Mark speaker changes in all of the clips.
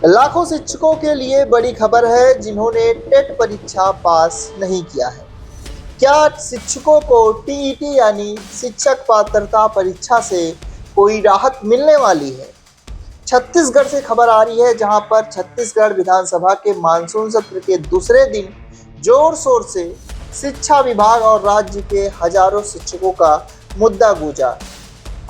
Speaker 1: लाखों शिक्षकों के लिए बड़ी खबर है जिन्होंने टेट परीक्षा पास नहीं किया है। क्या शिक्षकों को टीईटी यानी शिक्षक पात्रता परीक्षा से कोई राहत मिलने वाली है? छत्तीसगढ़ से खबर आ रही है, जहां पर छत्तीसगढ़ विधानसभा के मानसून सत्र के दूसरे दिन जोर शोर से शिक्षा विभाग और राज्य के हजारों शिक्षकों का मुद्दा गूंजा।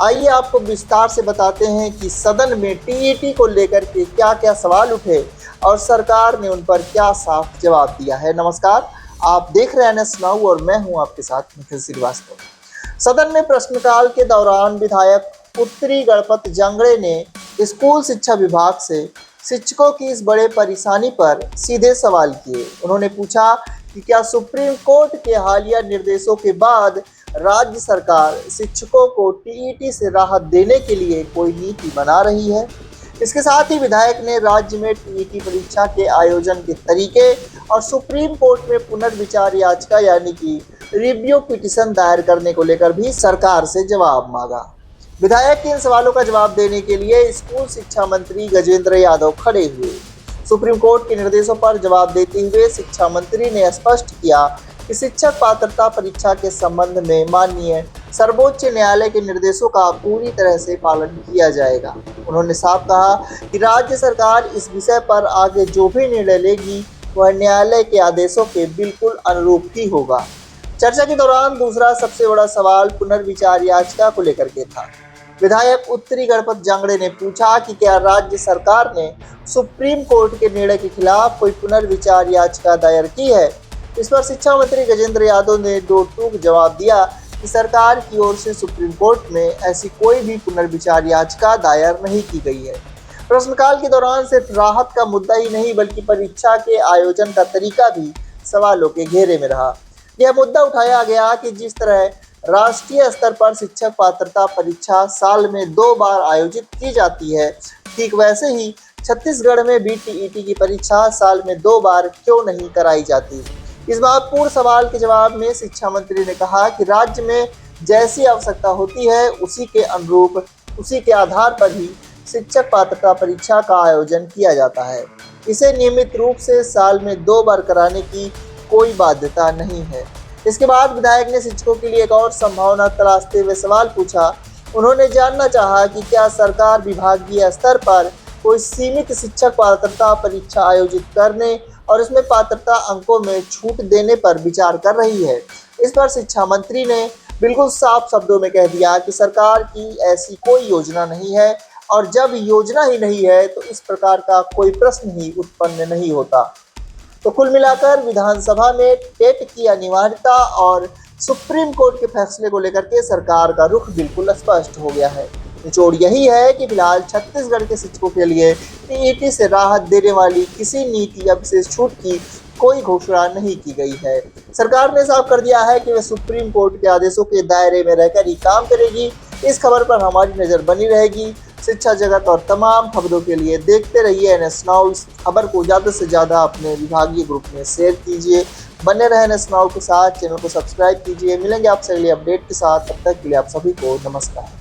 Speaker 1: आइए आपको विस्तार से बताते हैं कि सदन में टीईटी को लेकर के क्या क्या सवाल उठे और सरकार ने उन पर क्या साफ जवाब दिया है। नमस्कार, आप देख रहे हैं एनएस नाउ और मैं हूं आपके साथ निखिल श्रीवास्तव। सदन में प्रश्नकाल के दौरान विधायक उत्तरी गणपत जांगड़े ने स्कूल शिक्षा विभाग से शिक्षकों की इस बड़े परेशानी पर सीधे सवाल किए। उन्होंने पूछा कि क्या सुप्रीम कोर्ट के हालिया निर्देशों के बाद राज्य सरकार शिक्षकों को टीईटी से राहत देने के लिए कोई नीति बना रही है। इसके साथ ही विधायक ने राज्य में टीईटी परीक्षा के आयोजन के तरीके और सुप्रीम कोर्ट में पुनर्विचार याचिका यानी कि रिव्यू पिटीशन दायर करने को लेकर भी सरकार से जवाब मांगा। विधायक के इन सवालों का जवाब देने के लिए स्कूल शिक्षा मंत्री गजेंद्र यादव खड़े हुए। सुप्रीम कोर्ट के निर्देशों पर जवाब देते हुए शिक्षा मंत्री ने स्पष्ट किया कि शिक्षक पात्रता परीक्षा के संबंध में माननीय सर्वोच्च न्यायालय के निर्देशों का पूरी तरह से पालन किया जाएगा। उन्होंने साफ कहा कि राज्य सरकार इस विषय पर आगे जो भी निर्णय लेगी वह न्यायालय के आदेशों के बिल्कुल अनुरूप ही होगा। चर्चा के दौरान दूसरा सबसे बड़ा सवाल पुनर्विचार याचिका को लेकर के था। विधायक उत्तरी गणपत जांगड़े ने पूछा कि क्या राज्य सरकार ने सुप्रीम कोर्ट के निर्णय के खिलाफ कोई पुनर्विचार याचिका दायर की है। इस पर शिक्षा मंत्री गजेंद्र यादव ने दो टूक जवाब दिया कि सरकार की ओर से सुप्रीम कोर्ट में ऐसी कोई भी पुनर्विचार याचिका दायर नहीं की गई है। प्रश्नकाल के दौरान सिर्फ राहत का मुद्दा ही नहीं बल्कि परीक्षा के आयोजन का तरीका भी सवालों के घेरे में रहा। यह मुद्दा उठाया गया कि जिस तरह राष्ट्रीय स्तर पर शिक्षक पात्रता परीक्षा साल में 2 बार आयोजित की जाती है, ठीक वैसे ही छत्तीसगढ़ में भी टीईटी की परीक्षा साल में 2 बार क्यों नहीं कराई जाती। इस महत्वपूर्ण सवाल के जवाब में शिक्षा मंत्री ने कहा कि राज्य में जैसी आवश्यकता होती है उसी के अनुरूप उसी के आधार पर ही शिक्षक पात्रता परीक्षा का आयोजन किया जाता है। इसे नियमित रूप से साल में 2 बार कराने की कोई बाध्यता नहीं है। इसके बाद विधायक ने शिक्षकों के लिए एक और संभावना तलाशते हुए सवाल पूछा। उन्होंने जानना चाहा कि क्या सरकार विभागीय स्तर पर कोई सीमित शिक्षक पात्रता परीक्षा आयोजित करने और इसमें पात्रता अंकों में छूट देने पर विचार कर रही है। इस पर शिक्षा मंत्री ने बिल्कुल साफ शब्दों में कह दिया कि सरकार की ऐसी कोई योजना नहीं है और जब योजना ही नहीं है तो इस प्रकार का कोई प्रश्न ही उत्पन्न नहीं होता। तो कुल मिलाकर विधानसभा में टेट की अनिवार्यता और सुप्रीम कोर्ट के फैसले को लेकर के सरकार का रुख बिल्कुल स्पष्ट हो गया है। निचोड़ यही है कि फिलहाल छत्तीसगढ़ के शिक्षकों के लिए टीईटी से राहत देने वाली किसी नीति या विशेष छूट की कोई घोषणा नहीं की गई है। सरकार ने साफ कर दिया है कि वह सुप्रीम कोर्ट के आदेशों के दायरे में रहकर ही काम करेगी। इस खबर पर हमारी नज़र बनी रहेगी। शिक्षा जगत और तमाम खबरों के लिए देखते रहिए एनएस नाउ। इस खबर को ज़्यादा से ज़्यादा अपने विभागीय ग्रुप में शेयर कीजिए। बने रहे एनएस नाउ के साथ, चैनल को सब्सक्राइब कीजिए। मिलेंगे आपसे अगले अपडेट के साथ, तब तक के लिए आप सभी को नमस्कार।